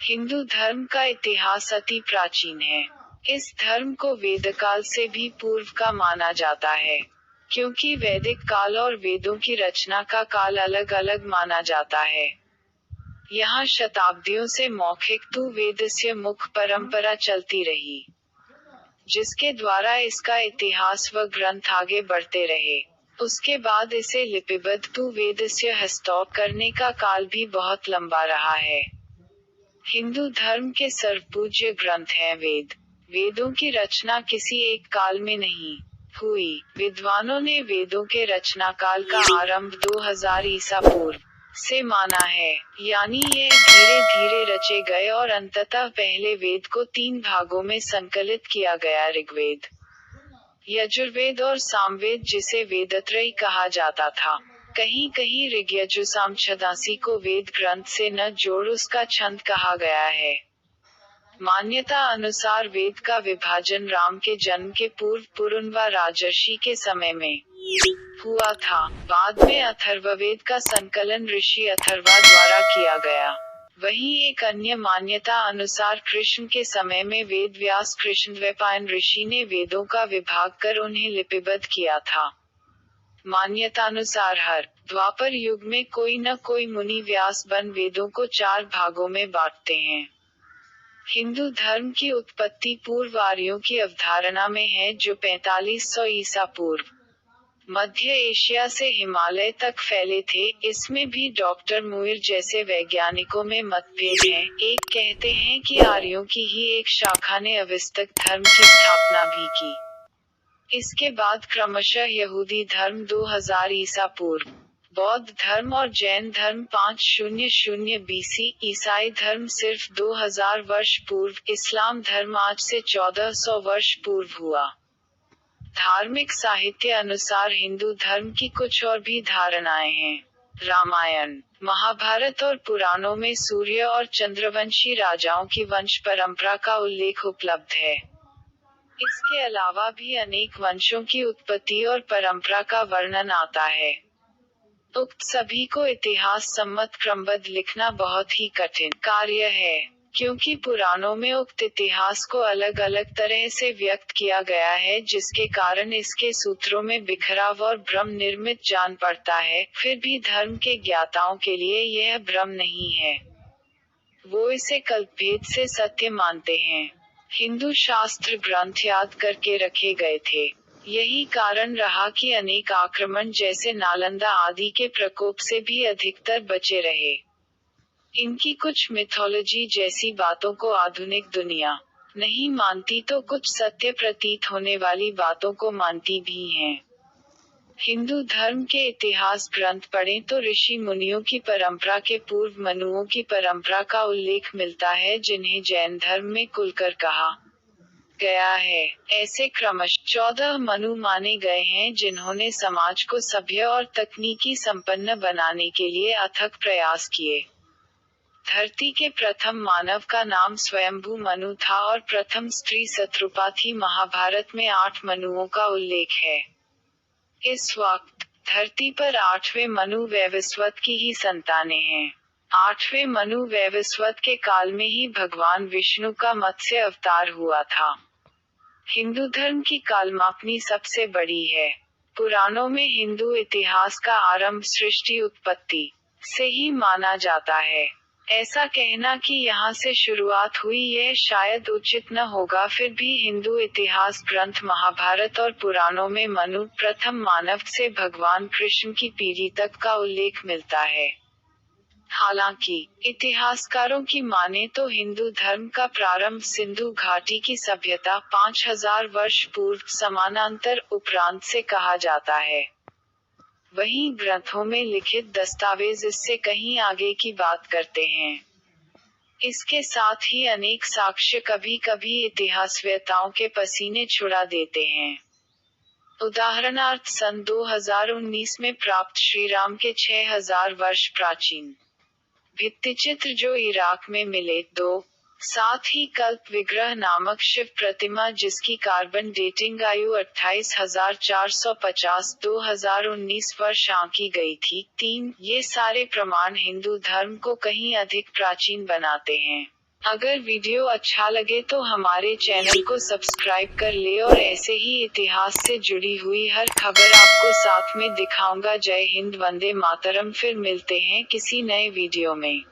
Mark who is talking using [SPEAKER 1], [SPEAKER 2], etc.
[SPEAKER 1] हिंदू धर्म का इतिहास अति प्राचीन है। इस धर्म को वेदकाल से भी पूर्व का माना जाता है, क्योंकि वैदिक काल और वेदों की रचना का काल अलग अलग माना जाता है। यहाँ शताब्दियों से मौखिक तु वेदस्य मुख परंपरा चलती रही, जिसके द्वारा इसका इतिहास व ग्रंथ आगे बढ़ते रहे। उसके बाद इसे लिपिबद्ध तु वेदस्य हस्तौप करने का काल भी बहुत लंबा रहा है। हिंदू धर्म के सर्वपूज्य ग्रंथ हैं वेद। वेदों की रचना किसी एक काल में नहीं हुई। विद्वानों ने वेदों के रचना काल का आरंभ 2000 ईसा पूर्व से माना है, यानी ये धीरे धीरे रचे गए और अंततः पहले वेद को 3 भागों में संकलित किया गया, ऋग्वेद, यजुर्वेद और सामवेद, जिसे वेदत्रयी कहा जाता था। कहीं कहीं ऋग्यजुसामछंदासी को वेद ग्रंथ से न जोड़ उसका छंद कहा गया है। मान्यता अनुसार वेद का विभाजन राम के जन्म के पूर्व पुरुनवा राजर्षि के समय में हुआ था। बाद में अथर्ववेद का संकलन ऋषि अथर्वा द्वारा किया गया। वहीं एक अन्य मान्यता अनुसार कृष्ण के समय में वेद व्यास कृष्णद्वैपायन ऋषि ने वेदों का विभाग कर उन्हें लिपिबद्ध किया था। मान्यतानुसार हर द्वापर युग में कोई न कोई मुनि व्यास बन वेदों को 4 भागों में बांटते हैं। हिंदू धर्म की उत्पत्ति पूर्व आर्यों की अवधारणा में है, जो 4500 ईसा पूर्व मध्य एशिया से हिमालय तक फैले थे। इसमें भी डॉक्टर मुइर जैसे वैज्ञानिकों में मतभेद हैं। एक कहते हैं कि आर्यों की ही एक शाखा ने अविस्तक धर्म की स्थापना भी की। इसके बाद क्रमशः यहूदी धर्म 2000 ईसा पूर्व, बौद्ध धर्म और जैन धर्म 500 बीसी, ईसाई धर्म सिर्फ 2000 वर्ष पूर्व, इस्लाम धर्म आज से 1400 वर्ष पूर्व हुआ। धार्मिक साहित्य अनुसार हिंदू धर्म की कुछ और भी धारणाएं हैं। रामायण, महाभारत और पुराणों में सूर्य और चंद्रवंशी राजाओं की वंश परंपरा का उल्लेख उपलब्ध है। इसके अलावा भी अनेक वंशों की उत्पत्ति और परंपरा का वर्णन आता है। उक्त सभी को इतिहास सम्मत क्रमबद्ध लिखना बहुत ही कठिन कार्य है, क्योंकि पुराणों में उक्त इतिहास को अलग अलग तरह से व्यक्त किया गया है, जिसके कारण इसके सूत्रों में बिखराव और भ्रम निर्मित जान पड़ता है। फिर भी धर्म के ज्ञाताओं के लिए यह भ्रम नहीं है। वो इसे कल्पभेद से सत्य मानते हैं। हिंदू शास्त्र ग्रंथ याद करके रखे गए थे। यही कारण रहा कि अनेक आक्रमण जैसे नालंदा आदि के प्रकोप से भी अधिकतर बचे रहे। इनकी कुछ मिथोलॉजी जैसी बातों को आधुनिक दुनिया नहीं मानती, तो कुछ सत्य प्रतीत होने वाली बातों को मानती भी हैं। हिंदू धर्म के इतिहास ग्रंथ पढ़ें तो ऋषि मुनियों की परंपरा के पूर्व मनुओं की परंपरा का उल्लेख मिलता है, जिन्हें जैन धर्म में कुलकर कहा गया है। ऐसे क्रमशः 14 मनु माने गए हैं, जिन्होंने समाज को सभ्य और तकनीकी संपन्न बनाने के लिए अथक प्रयास किए। धरती के प्रथम मानव का नाम स्वयंभू मनु था और प्रथम स्त्री शत्रुपा थी। महाभारत में 8 मनुओं का उल्लेख है। इस वक्त धरती पर 8वें मनु वैवस्वत की ही संतानें हैं। 8वें मनु वैवस्वत के काल में ही भगवान विष्णु का मत्स्य अवतार हुआ था। हिंदू धर्म की कालमापनी सबसे बड़ी है। पुराणों में हिंदू इतिहास का आरंभ सृष्टि उत्पत्ति से ही माना जाता है। ऐसा कहना कि यहाँ से शुरुआत हुई यह शायद उचित न होगा। फिर भी हिंदू इतिहास ग्रंथ महाभारत और पुराणों में मनु प्रथम मानव से भगवान कृष्ण की पीढ़ी तक का उल्लेख मिलता है। हालांकि इतिहासकारों की माने तो हिंदू धर्म का प्रारंभ सिंधु घाटी की सभ्यता 5000 वर्ष पूर्व समानांतर उपरांत से कहा जाता है। वहीं ग्रंथों में लिखित दस्तावेज इससे कहीं आगे की बात करते हैं। इसके साथ ही अनेक साक्ष्य कभी कभी इतिहासवेत्ताओं के पसीने छुड़ा देते हैं। उदाहरणार्थ सन 2019 में प्राप्त श्रीराम के 6000 वर्ष प्राचीन भित्तिचित्र जो इराक में मिले, 2 साथ ही कल्प विग्रह नामक शिव प्रतिमा जिसकी कार्बन डेटिंग आयु 28,450 2019 वर्ष आंकी गई थी। 3. ये सारे प्रमाण हिंदू धर्म को कहीं अधिक प्राचीन बनाते हैं। अगर वीडियो अच्छा लगे तो हमारे चैनल को सब्सक्राइब कर ले और ऐसे ही इतिहास से जुड़ी हुई हर खबर आपको साथ में दिखाऊंगा। जय हिंद, वंदे मातरम। फिर मिलते हैं किसी नए वीडियो में।